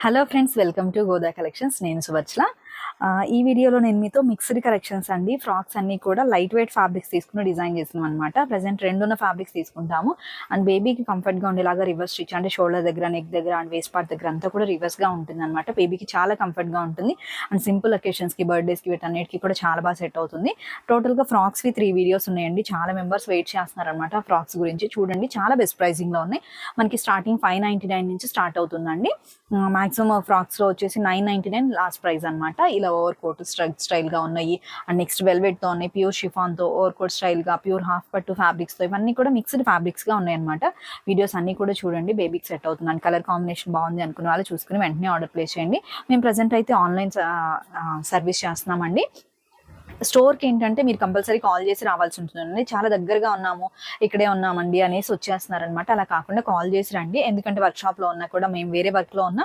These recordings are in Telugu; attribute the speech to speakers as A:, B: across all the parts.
A: Hello friends, welcome to Goda collections. నేను సువర్చల. ఈ వీడియోలో నేను మీతో మిక్స్డ్ కలెక్షన్స్ అండి. ఫ్రాక్స్ అన్ని కూడా లైట్ వెయిట్ ఫ్యాబ్రిక్స్ తీసుకుని డిజైన్ చేస్తున్నాం అనమాట. ప్రజెంట్ రెండున్న ఫ్యాబ్రిక్స్ తీసుకుంటాము అండ్ బేబీకి కంఫర్ట్గా ఉండేలాగా రివర్స్ స్టిచ్ అంటే షోల్డర్ దగ్గర, నెక్ దగ్గర అండ్ వేస్ట్ పార్ట్ దగ్గర అంతా కూడా రివర్స్గా ఉంటుంది అనమాట. బేబీకి చాలా కంఫర్ట్గా ఉంటుంది అండ్ సింపుల్ అకేషన్స్కి, బర్త్డేస్కి వీటన్నిటికీ కూడా చాలా బాగా సెట్ అవుతుంది. టోటల్గా ఫ్రాక్స్వి 3 వీడియోస్ ఉన్నాయండి. చాలా మెంబర్స్ వెయిట్ చేస్తున్నారు అనమాట ఫ్రాక్స్ గురించి. చూడండి, చాలా బెస్ట్ ప్రైసింగ్లో ఉన్నాయి. మనకి స్టార్టింగ్ 599 నుంచి స్టార్ట్ అవుతుందండి. మాక్సిమం ఫ్రాక్స్లో వచ్చేసి 999 లాస్ట్ ప్రైస్ అనమాట. ఇలా ఓవర్ కోట్ స్టైల్గా ఉన్నాయి అండ్ నెక్స్ట్ వెల్వెట్తో ఉన్నాయి, ప్యూర్ షిఫాన్తో, ఓవర్ కోట్ స్టైల్గా, ప్యూర్ హాఫ్ పట్టు ఫ్యాబ్రిక్స్తో, ఇవన్నీ కూడా మిక్స్డ్ ఫ్యాబ్రిక్స్గా ఉన్నాయన్నమాట. వీడియోస్ అన్నీ కూడా చూడండి, బేబీకి సెట్ అవుతుంది అండ్ కలర్ కాంబినేషన్ బాగుంది అనుకున్న వాళ్ళు చూసుకుని వెంటనే ఆర్డర్ ప్లేస్ చేయండి. మేము ప్రజెంట్ అయితే ఆన్లైన్ సర్వీస్ చేస్తున్నామండి. స్టోర్కి ఏంటంటే మీరు కంపల్సరీ కాల్ చేసి రావాల్సి ఉంటుందండి. చాలా దగ్గరగా ఉన్నాము, ఇక్కడే ఉన్నామండి అనేసి వచ్చేస్తున్నారనమాట. అలా కాకుండా కాల్ చేసి రండి, ఎందుకంటే వర్క్షాప్లో ఉన్నా కూడా మేము వేరే వర్క్లో ఉన్నా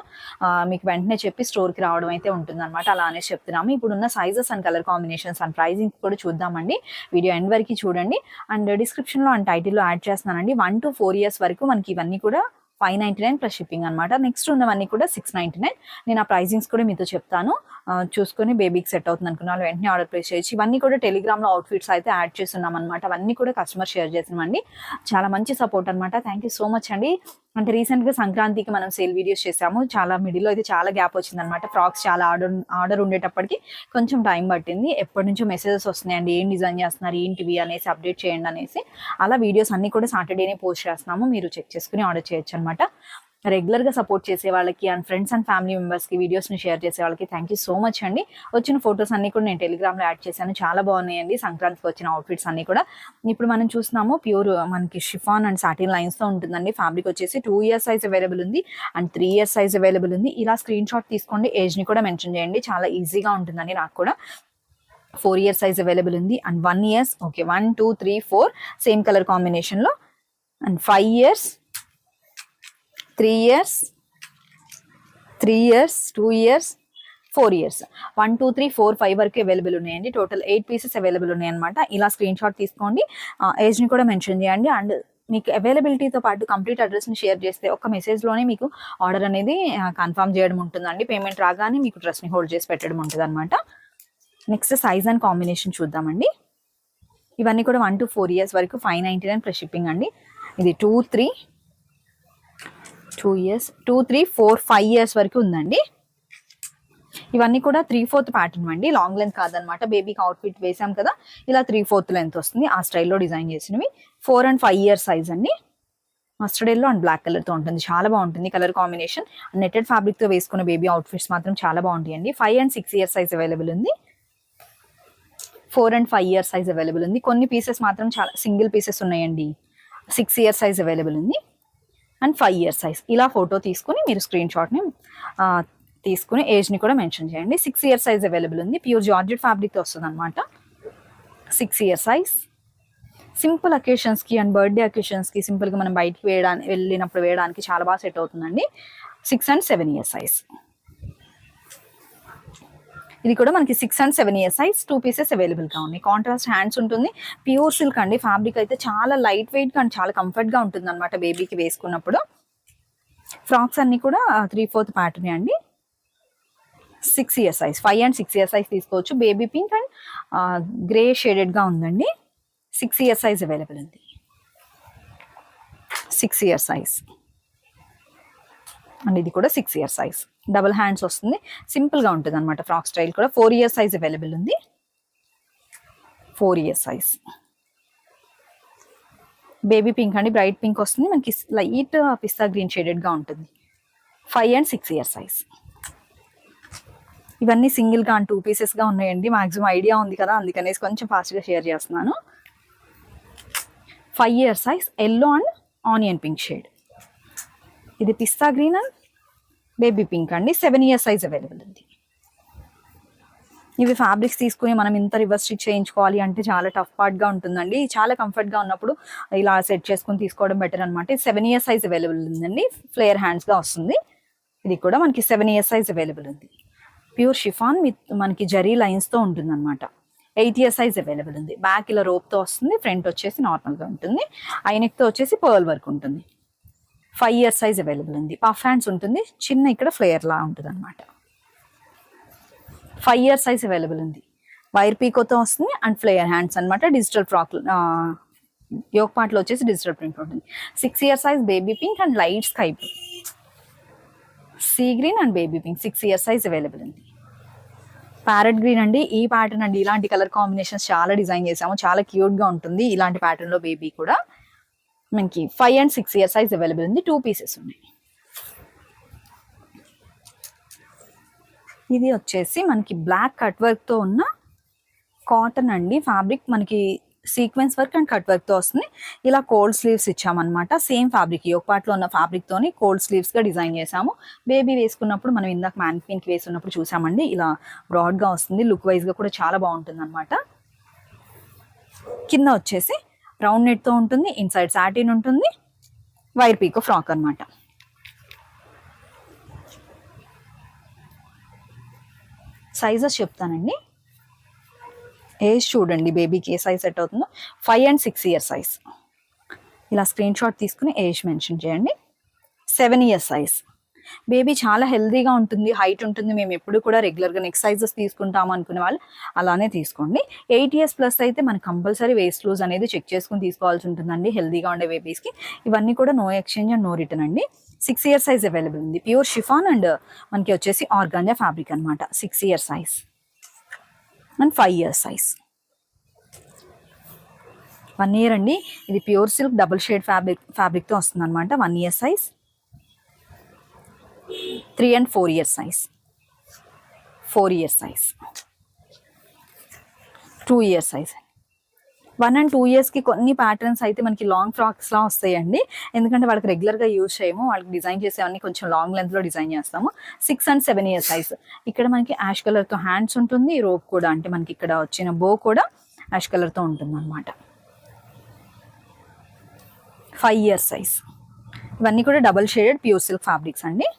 A: మీకు వెంటనే చెప్పి స్టోర్కి రావడం అయితే ఉంటుందన్నమాట. అలా అనేసి చెప్తున్నాము. ఇప్పుడున్న sizes and colour combinations and pricing కూడా చూద్దామండి. వీడియో ఎండ్ వరకు చూడండి అండ్ డిస్క్రిప్షన్లో అండ్ టైటిల్లో యాడ్ చేస్తున్నానండి. 1 to 4 years వరకు మనకి ఇవన్నీ కూడా 599 ప్లస్ షిప్పింగ్ అనమాట. నెక్స్ట్ ఉన్నవన్నీ కూడా 699. నేను ఆ ప్రైజింగ్స్ కూడా మీతో చెప్తాను, చూసుకొని బేబీకి సెట్ అవుతుంది అనుకున్న వాళ్ళు వెంటనే ఆర్డర్ ప్లేస్ చేయొచ్చు. ఇవన్నీ కూడా టెలిగ్రామ్లో అవుట్ఫిట్స్ అయితే యాడ్ చేస్తున్నాం అనమాట. అవన్నీ కూడా కస్టమర్ షేర్ చేసినామండి. చాలా మంచి సపోర్ట్ అనమాట. థ్యాంక్ యూ సో మచ్ అండి. అంటే రీసెంట్గా సంక్రాంతికి మనం సేల్ వీడియోస్ చేసాము. చాలా మిడిల్లో అయితే చాలా గ్యాప్ వచ్చిందనమాట. ఫ్రాక్స్ చాలా ఆర్డర్ ఉండేటప్పటికి కొంచెం టైం పట్టింది. ఎప్పటి నుంచో మెసేజెస్ వస్తున్నాయండి, ఏం డిజైన్ చేస్తున్నారు ఏంటివి అనేసి, అప్డేట్ చేయండి అనేసి. అలా వీడియోస్ అన్ని కూడా సాటర్డేనే పోస్ట్ చేస్తున్నాము. మీరు చెక్ చేసుకుని ఆర్డర్ చేయొచ్చు అనమాట. రెగ్యులర్గా సపోర్ట్ చేసే వాళ్ళకి అండ్ ఫ్రెండ్స్ అండ్ ఫ్యామిలీ మెంబర్స్కి వీడియోస్ని షేర్ చేసే వాళ్ళకి థ్యాంక్ యూ సో మచ్ అండి. వచ్చిన ఫొటోస్ అన్ని కూడా నేను టెలిగ్రామ్లో యాడ్ చేశాను. చాలా బాగున్నాయండి సంక్రాంతికి వచ్చిన అవుట్ఫిట్స్ అన్ని కూడా. ఇప్పుడు మనం చూస్తున్నాము ప్యూర్ మనకి షిఫాన్ అండ్ సాటిన్ లైన్స్తో ఉంటుందండి. ఫ్యాబ్రిక్ వచ్చేసి 2 years సైజ్ అవైలబుల్ ఉంది అండ్ 3 years సైజ్ అవైలబుల్ ఉంది. ఇలా స్క్రీన్ షాట్ తీసుకోండి, ఏజ్ని కూడా మెన్షన్ చేయండి, చాలా ఈజీగా ఉంటుందండి. నాకు కూడా 4 years సైజ్ అవైలబుల్ ఉంది and 1 year, okay 1, 2, 3, 4 same colour కాంబినేషన్లో and 5 years, 3 years, 3 years, 2 years, 4 years, 1, 2, 3, 4, 5 వరకు అవైలబుల్ ఉన్నాయండి. టోటల్ 8 పీసెస్ అవైలబుల్ ఉన్నాయన్నమాట. ఇలా స్క్రీన్ షాట్ తీసుకోండి, ఏజ్ని కూడా మెన్షన్ చేయండి అండ్ మీకు అవైలబిలిటీతో పాటు కంప్లీట్ అడ్రస్ని షేర్ చేస్తే ఒక మెసేజ్లోనే మీకు ఆర్డర్ అనేది కన్ఫర్మ్ చేయడం ఉంటుందండి. పేమెంట్ రాగానే మీకు డ్రెస్ని హోల్డ్ చేసి పెట్టడం ఉంటుంది అనమాట. నెక్స్ట్ సైజ్ అండ్ కాంబినేషన్ చూద్దామండి. ఇవన్నీ కూడా 1 to 4 years వరకు 599 ప్లస్ షిప్పింగ్ అండి. ఇది 2, 3, 2 years, 2, 3, 4, 5 years వరకు ఉందండి. ఇవన్నీ కూడా 3/4 ప్యాటర్న్ అండి, లాంగ్ లెంత్ కాదనమాట. బేబీకి అవుట్ఫిట్ వేసాం కదా, ఇలా 3/4 లెంత్ వస్తుంది. ఆ స్టైల్లో డిజైన్ చేసినవి 4 and 5 years సైజ్ అండి. మస్టర్డ్ ఎల్లో అండ్ బ్లాక్ కలర్తో ఉంటుంది, చాలా బాగుంటుంది కలర్ కాంబినేషన్. నెట్టెడ్ ఫ్యాబ్రిక్తో వేసుకున్న బేబీ అవుట్ఫిట్స్ మాత్రం చాలా బాగుంటాయండి. 5 and 6 years సైజ్ అవైలబుల్ ఉంది. 4 and 5 years సైజ్ అవైలబుల్ ఉంది. కొన్ని పీసెస్ మాత్రం చాలా సింగిల్ పీసెస్ ఉన్నాయండి. 6 years సైజ్ అవైలబుల్ ఉంది అండ్ 5 years సైజ్. ఇలా ఫోటో తీసుకుని మీరు స్క్రీన్ షాట్ని తీసుకుని ఏజ్ని కూడా మెన్షన్ చేయండి. 6 years సైజ్ అవైలబుల్ ఉంది. ప్యూర్ జార్జెట్ ఫ్యాబ్రిక్తో వస్తుంది అనమాట. 6 years సైజ్. సింపుల్ అకేషన్స్కి అండ్ బర్త్డే అకేషన్స్కి సింపుల్గా మనం బయటికి వెళ్ళినప్పుడు వేయడానికి చాలా బాగా సెట్ అవుతుందండి. 6 and 7 years సైజ్. ఇది కూడా మనకి 6 and 7 years సైజ్. 2 పీసెస్ అవైలబుల్గా ఉన్నాయి. కాంట్రాస్ట్ హ్యాండ్స్ ఉంటుంది. ప్యూర్ సిల్క్ అండి. ఫ్యాబ్రిక్ అయితే చాలా లైట్ వెయిట్గా అండ్ చాలా కంఫర్ట్గా ఉంటుంది అనమాట బేబీకి వేసుకున్నప్పుడు. ఫ్రాక్స్ అన్ని కూడా 3/4 ప్యాటర్న్ అండి. 6 years size. 5 and 6 years size తీసుకోవచ్చు. బేబీ పింక్ అండ్ గ్రే షేడెడ్గా ఉందండి. 6 years సైజ్ అవైలబుల్ ఉంది. 6 years సైజ్ అండ్ ఇది కూడా 6 years సైజ్. డబుల్ హ్యాండ్స్ వస్తుంది, సింపుల్గా ఉంటుంది అనమాట ఫ్రాక్ స్టైల్ కూడా. 4 years సైజ్ అవైలబుల్ ఉంది. 4 years సైజ్. బేబీ పింక్ అండి, బ్రైట్ పింక్ వస్తుంది మనకి, లైట్ పిస్తా గ్రీన్ షేడెడ్గా ఉంటుంది. 5 and 6 years సైజ్. ఇవన్నీ సింగిల్గా అండ్ 2 పీసెస్గా ఉన్నాయండి. మ్యాక్సిమం ఐడియా ఉంది కదా, అందుకనేసి కొంచెం ఫాస్ట్గా షేర్ చేస్తున్నాను. 5 years size. Yellow and onion pink shade. ఇది పిస్తా గ్రీన్ అండ్ బేబీ పింక్ అండి. 7 years సైజ్ అవైలబుల్ ఉంది. ఇవి ఫ్యాబ్రిక్స్ తీసుకుని మనం ఇంత రివర్స్ స్టిచ్ చేయించుకోవాలి అంటే చాలా టఫ్ పార్ట్గా ఉంటుందండి. చాలా కంఫర్ట్గా ఉన్నప్పుడు ఇలా సెట్ చేసుకుని తీసుకోవడం బెటర్ అనమాట. 7 years సైజ్ అవైలబుల్ ఉందండి. ఫ్లేయర్ హ్యాండ్స్గా వస్తుంది. ఇది కూడా మనకి 7 years సైజ్ అవైలబుల్ ఉంది. ప్యూర్ షిఫాన్ మనకి జరీ లైన్స్తో ఉంటుంది అనమాట. 8 years సైజ్ అవైలబుల్ ఉంది. బ్యాక్ ఇలా రోప్తో వస్తుంది, ఫ్రంట్ వచ్చేసి నార్మల్గా ఉంటుంది. ఐనెక్తో వచ్చేసి పర్ల్ వర్క్ ఉంటుంది. 5 ఇయర్స్ సైజ్ అవైలబుల్ ఉంది. పఫ్ హ్యాండ్స్ ఉంటుంది, చిన్న ఇక్కడ ఫ్లేయర్ లా ఉంటుంది అనమాట. 5 ఇయర్స్ సైజ్ అవైలబుల్ ఉంది. వైర్ పీకోతో వస్తుంది అండ్ ఫ్లేయర్ హ్యాండ్స్ అనమాట. డిజిటల్ ఫ్రాక్ యోక్ పార్ట్లో వచ్చేసి డిజిటల్ ప్రింట్ ఉంటుంది. 6 years size baby pink and light sky blue, sea green and baby pink 6 years size available ఉంది. ప్యారెట్ గ్రీన్ అండి, ఈ ప్యాటర్న్ అండి. ఇలాంటి కలర్ కాంబినేషన్స్ చాలా డిజైన్ చేసాము, చాలా క్యూట్ గా ఉంటుంది. ఇలాంటి ప్యాటర్న్ లో బేబీ కూడా మనకి 5 and 6 ఇయర్స్ సైజ్ అవైలబుల్ ఉంది. 2 పీసెస్ ఉన్నాయి. ఇది వచ్చేసి మనకి బ్లాక్ కట్ వర్క్ తో ఉన్న కాటన్ అండి. ఫ్యాబ్రిక్ మనకి sequence work and cut work తో వస్తుంది. ఇలా కోల్డ్ స్లీవ్స్ ఇచ్చామన్నమాట. సేమ్ ఫ్యాబ్రిక్ యోక్ పార్ట్ లో ఉన్న ఫ్యాబ్రిక్ తోని కోల్డ్ స్లీవ్స్ గా డిజైన్ చేసాము. బేబీ వేసుకున్నప్పుడు మనం ఇందాక మ్యానిక్విన్ కి వేసుకున్నప్పుడు చూసామండి, ఇలా బ్రాడ్ గా వస్తుంది. లుక్ వైజ్ గా కూడా చాలా బాగుంటుంది అనమాట. కింద వచ్చేసి రౌండ్ నెట్ తో ఉంటుంది, ఇన్సైడ్ సాటిన్ ఉంటుంది, వైర్ పీకో ఫ్రాక్ అనమాట. సైజెస్ చెప్తానండి. ఏజ్ చూడండి బేబీకి ఏ సైజ్ సెట్ అవుతుందో. 5 and 6 ఇయర్స్ సైజ్. ఇలా స్క్రీన్ షాట్ తీసుకుని ఏజ్ మెన్షన్ చేయండి. 7 ఇయర్స్ సైజ్. బేబీ చాలా హెల్దీగా ఉంటుంది, హైట్ ఉంటుంది. మేము ఎప్పుడు కూడా రెగ్యులర్గా నెక్ సైజెస్ తీసుకుంటాము అనుకునే వాళ్ళు అలానే తీసుకోండి. 8 ఇయర్స్ ప్లస్ అయితే మనకి కంపల్సరీ వేస్ట్ లూజ్ అనేది చెక్ చేసుకుని తీసుకోవాల్సి ఉంటుందండి హెల్దీగా ఉండే బేబీస్కి. ఇవన్నీ కూడా no exchange and no return అండి. 6 ఇయర్స్ సైజ్ అవైలబుల్ ఉంది. ప్యూర్ షిఫాన్ అండ్ మనకి వచ్చేసి ఆర్గాంజా ఫ్యాబ్రిక్ అనమాట. 6 ఇయర్స్ సైజ్ అండ్ 5 ఇయర్స్ సైజ్. 1 ఇయర్ అండి. ఇది ప్యూర్ సిల్క్ డబుల్ షేడ్ ఫ్యాబ్రిక్తో వస్తుంది అనమాట. 1 year size. 3 and 4 years size. 4 years size. 2 years size. 1 and 2 ఇయర్స్కి కొన్ని ప్యాటర్న్స్ అయితే మనకి లాంగ్ ఫ్రాక్స్లా వస్తాయండి. ఎందుకంటే వాళ్ళకి రెగ్యులర్గా యూజ్ చేయము, వాళ్ళకి డిజైన్ చేసేవన్నీ కొంచెం లాంగ్ లెంత్లో డిజైన్ చేస్తాము. 6 and 7 ఇయర్స్ సైజ్. ఇక్కడ మనకి యాష్ కలర్తో హ్యాండ్స్ ఉంటుంది, రోప్ కూడా అంటే మనకి ఇక్కడ వచ్చిన బో కూడా యాష్ కలర్తో ఉంటుంది అనమాట. 5 ఇయర్స్ సైజ్. ఇవన్నీ కూడా double shaded pure silk fabrics అండి.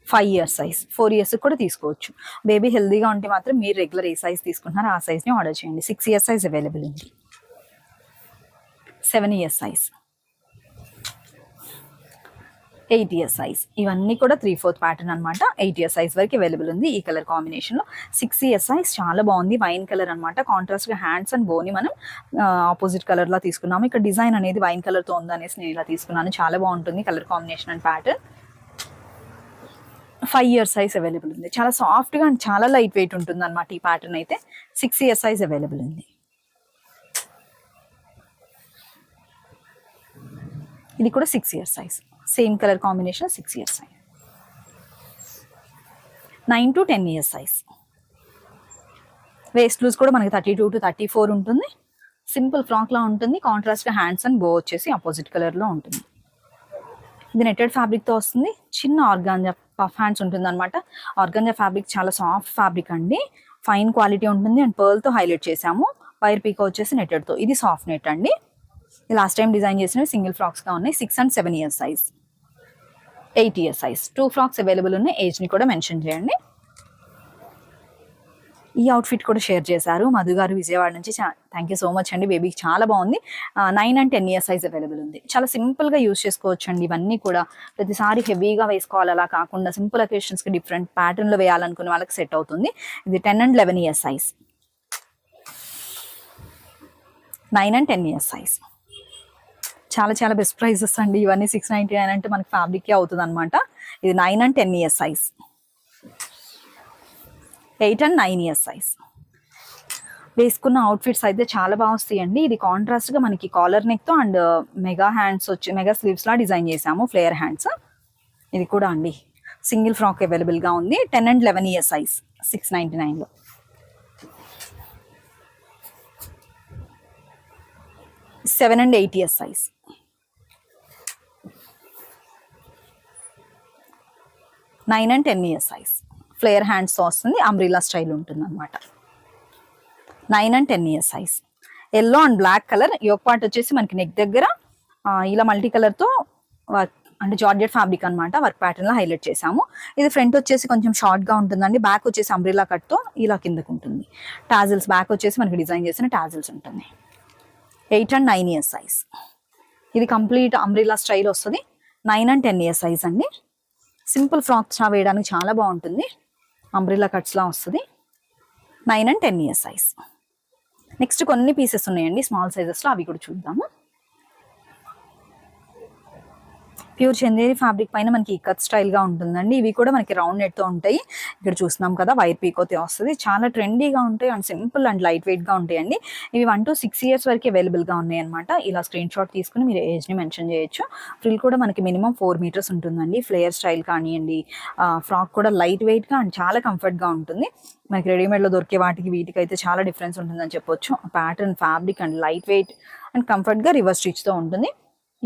A: 5 ఇయర్స్ సైజ్. 4 ఇయర్స్ కూడా తీసుకోవచ్చు. బేబీ హెల్దీగా ఉంటే మాత్రం మీరు రెగ్యులర్ ఏ సైజ్ తీసుకుంటున్నారో ఆ సైజ్ని ఆర్డర్ చేయండి. 6 ఇయర్స్ సైజ్ అవైలబుల్ ఉంది. 7 ఇయర్స్ సైజ్. 8 years size. ఇవన్నీ కూడా 3/4 ప్యాటర్న్ అనమాట. 8 ఇయర్స్ సైజ్ వరకు అవైలబుల్ ఉంది ఈ కలర్ కాంబినేషన్లో. 6 ఇయర్స్ సైజ్ చాలా బాగుంది. వైన్ కలర్ అనమాట. కాంట్రాస్ట్గా హ్యాండ్స్ అండ్ బోని మనం ఆపోజిట్ కలర్లా తీసుకున్నాము. ఇక్కడ డిజైన్ అనేది వైన్ కలర్తో ఉందనేసి నేను ఇలా తీసుకున్నాను. చాలా బాగుంటుంది కలర్ కాంబినేషన్ అండ్ ప్యాటర్న్. 5 ఇయర్స్ సైజ్ అవైలబుల్ ఉంది. చాలా సాఫ్ట్గా అండ్ చాలా లైట్ వెయిట్ ఉంటుంది అనమాట ఈ ప్యాటర్న్ అయితే. 6 ఇయర్స్ సైజ్ అవైలబుల్ ఉంది. ఇది కూడా 6 years size. Same colour combination. 6 years size. 9 to 10 years size. Waist loose కూడా మనకి 32 to 34 ఉంటుంది. సింపుల్ ఫ్రాక్ లా ఉంటుంది. కాంట్రాస్ట్గా హ్యాండ్స్ అండ్ బో వచ్చేసి ఆపోజిట్ కలర్లో ఉంటుంది. ఇది నెట్టెడ్ ఫ్యాబ్రిక్తో వస్తుంది. చిన్న ఆర్గాంజా పఫ్ హ్యాండ్స్ ఉంటుంది అనమాట. ఆర్గాంజా ఫ్యాబ్రిక్ చాలా సాఫ్ట్ ఫ్యాబ్రిక్ అండి. ఫైన్ క్వాలిటీ ఉంటుంది అండ్ పర్ల్తో హైలైట్ చేసాము. వైర్ పీకో వచ్చేసి నెట్టెడ్తో. ఇది సాఫ్ట్ నెట్ అండి. లాస్ట్ టైం డిజైన్ చేసినవి సింగిల్ ఫ్రాక్స్గా ఉన్నాయి. 6 and 7 years size. 8 years size. 2 frocks available ఉన్నాయి. ఏజ్ని కూడా మెన్షన్ చేయండి. ఈ అవుట్ఫిట్ కూడా షేర్ చేశారు మధు గారు విజయవాడ నుంచి. థ్యాంక్ యూ సో మచ్ అండి. బేబీకి చాలా బాగుంది. 9 and 10 ఇయర్స్ సైజ్ అవైలబుల్ ఉంది. చాలా సింపుల్గా యూజ్ చేసుకోవచ్చు అండి. ఇవన్నీ కూడా ప్రతిసారి హెవీగా వేసుకోవాలి అలా కాకుండా సింపుల్ అకేషన్స్కి డిఫరెంట్ ప్యాటర్న్లో వేయాలనుకునే వాళ్ళకి సెట్ అవుతుంది. ఇది 10 and 11 years size. 9 and 10 years size. చాలా చాలా బెస్ట్ ప్రైజెస్ అండి ఇవన్నీ. 699 అంటే మనకి ఫ్యాబ్రిక్కే అవుతుంది అనమాట. ఇది 9 and 10 years size. 8 and 9 years size. వేసుకున్న అవుట్ఫిట్స్ అయితే చాలా బాగా వస్తాయండి. ఇది కాంట్రాస్ట్గా మనకి కాలర్ నెక్తో అండ్ మెగా హ్యాండ్స్ వచ్చి మెగా స్లీవ్స్లా డిజైన్ చేసాము. Flayer hands. ఇది కూడా అండి సింగిల్ ఫ్రాక్ అవైలబుల్గా ఉంది. 10 and 11 ఇయర్స్ సైజ్. 699లో. 7 and 8 years size. 9 and 10 years size. Flare hands వస్తుంది. అంబ్రిల్లా స్టైల్ ఉంటుంది అనమాట. 9 and 10 years size. Yellow and black colour. Yoke part వచ్చేసి మనకి నెక్ దగ్గర ఇలా మల్టీ కలర్తో వర్క్ అంటే జార్జెట్ ఫ్యాబ్రిక్ అనమాట. వర్క్ ప్యాటర్న్లో హైలైట్ చేసాము. ఇది ఫ్రంట్ వచ్చేసి కొంచెం షార్ట్గా ఉంటుందండి. బ్యాక్ వచ్చేసి అంబ్రిల్లా కట్తో ఇలా కిందకు ఉంటుంది. టాజిల్స్ బ్యాక్ వచ్చేసి మనకి డిజైన్ చేసిన టాజిల్స్ ఉంటుంది. 8 and 9 ఇయర్స్ సైజ్. ఇది కంప్లీట్ అంబ్రిల్లా స్టైల్ వస్తుంది. 9 and 10 ఇయర్స్ సైజ్ అండి. సింపుల్ ఫ్రాక్స్ వేయడానికి చాలా బాగుంటుంది. అంబ్రిల్లా కట్స్లా వస్తుంది. 9 and 10 ఇయర్స్ సైజ్. నెక్స్ట్ కొన్ని పీసెస్ ఉన్నాయండి స్మాల్ సైజెస్లో, అవి కూడా చూద్దాము. ప్యూర్ చందేరి ఫ్యాబ్రిక్ పైన మనకి ఇక్కత్ స్టైల్గా ఉంటుందండి. ఇవి కూడా మనకి రౌండ్ నెట్తో ఉంటాయి. ఇక్కడ చూస్తున్నాం కదా వైర్ పీకోతే వస్తుంది. చాలా ట్రెండీగా ఉంటాయి అండ్ సింపుల్ అండ్ లైట్ వెయిట్గా ఉంటాయండి. ఇవి 1 to 6 ఇయర్స్ వరకు అవైలబుల్గా ఉన్నాయి అనమాట. ఇలా స్క్రీన్ షాట్ తీసుకుని మీరు ఏజ్ని మెన్షన్ చేయొచ్చు. ఫ్రిల్ కూడా మనకి మినిమం 4 meters ఉంటుందండి. ఫ్లేయర్ స్టైల్ కానివ్వండి, ఫ్రాక్ కూడా లైట్ వెయిట్గా అండ్ చాలా కంఫర్ట్గా ఉంటుంది. మనకి రెడీమేడ్లో దొరికే వాటికి వీటికి అయితే చాలా డిఫరెన్స్ ఉంటుందని చెప్పొచ్చు. Pattern, fabric and light weight and కంఫర్ట్గా రివర్స్ స్టిచ్తో ఉంటుంది.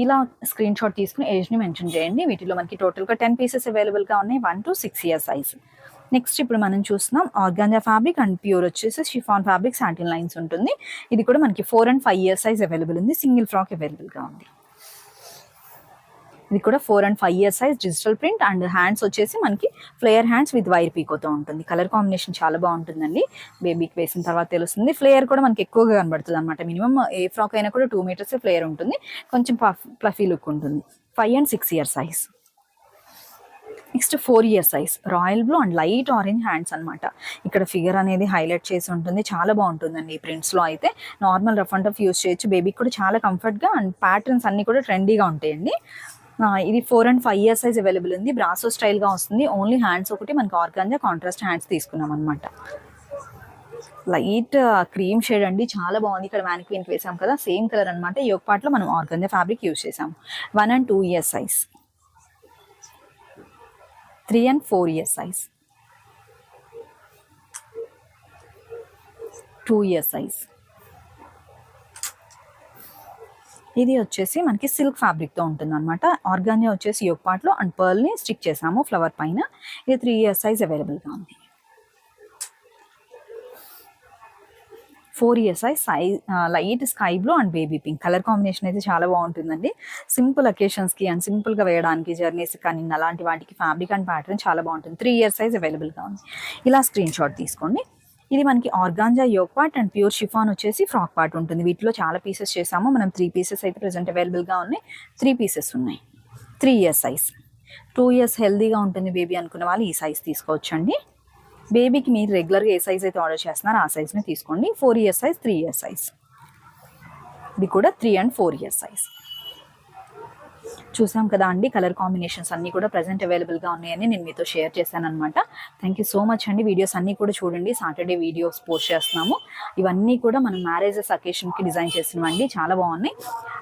A: ఇలా స్క్రీన్ షాట్ తీసుకుని ఏజ్ని మెన్షన్ చేయండి. వీటిలో మనకి టోటల్గా 10 pieces అవైలబుల్గా ఉన్నాయి, 1 to 6 ఇయర్స్ సైజ్. నెక్స్ట్ ఇప్పుడు మనం చూస్తున్నాం ఆర్గాంజా ఫ్యాబ్రిక్ అండ్ ప్యూర్ వచ్చేసి షిఫాన్ ఫ్యాబ్రిక్ సాటిన్ లైన్స్ ఉంటుంది. ఇది కూడా మనకి 4 and 5 ఇయర్స్ సైజ్ అవైలబుల్ ఉంది. సింగిల్ ఫ్రాక్ అవైలబుల్గా ఉంది. ఇది కూడా 4 and 5 ఇయర్స్ size digital print and hands వచ్చేసి మనకి ఫ్లేయర్ హ్యాండ్స్ విత్ వైర్ పీకోతో ఉంటుంది. కలర్ కాంబినేషన్ చాలా బాగుంటుందండి. బేబీకి వేసిన తర్వాత తెలుస్తుంది. ఫ్లేయర్ కూడా మనకి ఎక్కువగా కనబడుతుంది అనమాట. మినిమం ఏ ఫ్రాక్ అయినా కూడా 2 meters ఫ్లేయర్ ఉంటుంది. కొంచెం ప్లఫీ లుక్ ఉంటుంది. 5 and 6 years size. Next 4 years size royal blue and light orange hands అనమాట. ఇక్కడ ఫిగర్ అనేది హైలైట్ చేసి ఉంటుంది. చాలా బాగుంటుందండి. ఈ ప్రింట్స్లో అయితే normal rough and tough use చేయొచ్చు. బేబీకి కూడా చాలా కంఫర్ట్గా అండ్ ప్యాటర్న్స్ అన్ని కూడా ట్రెండీగా ఉంటాయండి. ఇది 4 and 5 ఇయర్స్ సైజ్ అవైలబుల్ ఉంది. బ్రాసో స్టైల్గా వస్తుంది. ఓన్లీ హ్యాండ్స్ ఒకటి మనకి ఆర్గాంజా కాంట్రాస్ట్ హ్యాండ్స్ తీసుకున్నాం అనమాట. లైట్ క్రీమ్ షేడ్ అండి, చాలా బాగుంది. ఇక్కడ మ్యానిక్విన్కి వేసాం కదా, సేమ్ కలర్ అనమాట. యోగ్ పార్ట్లో మనం ఆర్గాంజా ఫ్యాబ్రిక్ యూజ్ చేసాము. 1 and 2 years size. 3 and 4 years size. 2 years size. ఇది వచ్చేసి మనకి సిల్క్ ఫ్యాబ్రిక్తో ఉంటుంది అనమాట. ఆర్గాంజా వచ్చేసి యోగ్ పార్ట్లో అండ్ పర్ల్ని స్టిక్ చేసాము ఫ్లవర్ పైన. ఇది 3 ఇయర్స్ సైజ్ అవైలబుల్గా ఉంది. 4 years size light sky blue and baby pink colour combination అయితే చాలా బాగుంటుందండి. సింపుల్ అకేషన్స్కి అండ్ సింపుల్గా వేయడానికి, జర్నీస్ కానీ అలాంటి వాటికి ఫ్యాబ్రిక్ అండ్ ప్యాటర్న్ చాలా బాగుంటుంది. 3 ఇయర్స్ సైజ్ అవైలబుల్గా ఉంది. ఇలా స్క్రీన్ షాట్ తీసుకోండి. ఇది మనకి organza yoke part and pure chiffon వచ్చేసి ఫ్రాక్ పార్ట్ ఉంటుంది. వీటిలో చాలా పీసెస్ చేసాము మనం. 3 pieces అయితే ప్రెసెంట్ అవైలబుల్గా ఉన్నాయి. 3 pieces ఉన్నాయి. 3 ఇయర్స్ సైజ్. 2 ఇయర్స్ హెల్దీగా ఉంటుంది బేబీ అనుకున్న వాళ్ళు ఈ సైజ్ తీసుకోవచ్చండి. బేబీకి మీరు రెగ్యులర్గా ఏ సైజ్ అయితే ఆర్డర్ చేస్తున్నారో ఆ సైజ్ని తీసుకోండి. 4 ఇయర్స్ సైజ్, 3 ఇయర్స్ సైజ్. ఇది కూడా 3 and 4 ఇయర్స్ సైజ్. చూసాం కదా అండి, కలర్ కాంబినేషన్స్ అన్నీ కూడా ప్రజెంట్ అవైలబుల్గా ఉన్నాయని నేను మీతో షేర్ చేశాను అనమాట. థ్యాంక్ యూ సో మచ్ అండి. వీడియోస్ అన్నీ కూడా చూడండి. సాటర్డే వీడియోస్ పోస్ట్ చేస్తున్నాము. ఇవన్నీ కూడా మనం మ్యారేజెస్ అకేషన్కి డిజైన్ చేసినవండి. చాలా బాగున్నాయి.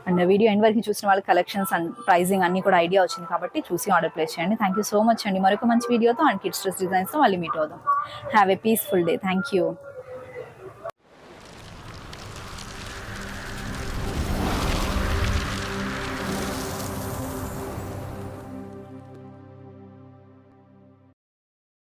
A: అండ్ వీడియో ఎండ్ వరకు చూసిన వాళ్ళ కలెక్షన్స్ అండ్ ప్రైజింగ్ అన్నీ కూడా ఐడియా వచ్చింది కాబట్టి చూసి ఆర్డర్ ప్లేస్ చేయండి. థ్యాంక్ యూ సో మచ్ అండి. మరొక మంచి వీడియోతో అండ్ కిడ్స్ డ్రెస్ డిజైన్స్తో మళ్ళీ మీట్ అవుదాం. Have a peaceful day. Thank you.